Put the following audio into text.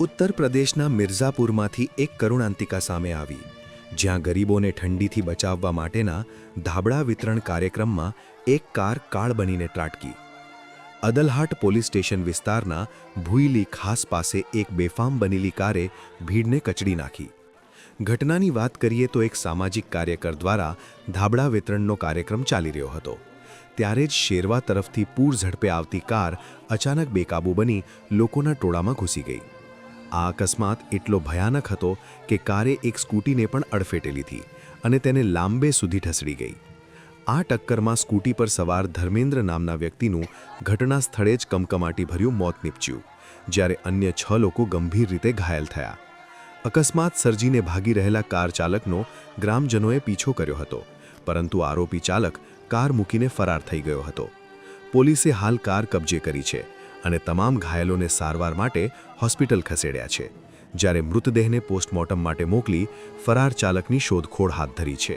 ઉત્તર પ્રદેશના મિર્ઝાપુરમાંથી એક કરુણાંતિકા સામે આવી, જ્યાં ગરીબોને ઠંડીથી બચાવવા માટેના ધાબળા વિતરણ કાર્યક્રમમાં એક કાર કાળ બનીને ત્રાટકી. અદલહાટ પોલીસ સ્ટેશન વિસ્તારના ભુઈલી ખાસ પાસે એક બેફામ બનેલી કારે ભીડને કચડી નાખી. ઘટનાની વાત કરીએ તો એક સામાજિક કાર્યકર દ્વારા ધાબળા વિતરણનો કાર્યક્રમ ચાલી રહ્યો હતો. ત્યારે જ શેરવા તરફથી પૂર ઝડપે આવતી કાર અચાનક બેકાબૂ બની લોકોના ટોળામાં ઘૂસી ગઈ. આ અકસ્માત એટલો ભયાનક હતો કે કારે એક સ્કૂટીને પણ અડફેટે લીધી અને તેને લાંબે સુધી ઢસડી ગઈ. આ ટક્કરમાં સ્કૂટી પર સવાર ધર્મેન્દ્ર નામના વ્યક્તિનું ઘટના સ્થળે જ કમકમાટીભર્યું મોત નીપજ્યું, જ્યારે અન્ય 6 લોકો ગંભીર રીતે ઘાયલ થયા. અકસ્માત સર્જીને ભાગી રહેલા કાર ચાલકનો ગ્રામજનોએ પીછો કર્યો હતો, પરંતુ આરોપી ચાલક કાર મૂકીને ફરાર થઈ ગયો હતો. પોલીસે હાલ કાર કબજે કરી છે અને તમામ ઘાયલોને સારવાર માટે હોસ્પિટલ ખસેડ્યા છે, જ્યારે મૃતદેહને પોસ્ટમોર્ટમ માટે મોકલી ફરાર ચાલકની શોધખોળ હાથ ધરી છે.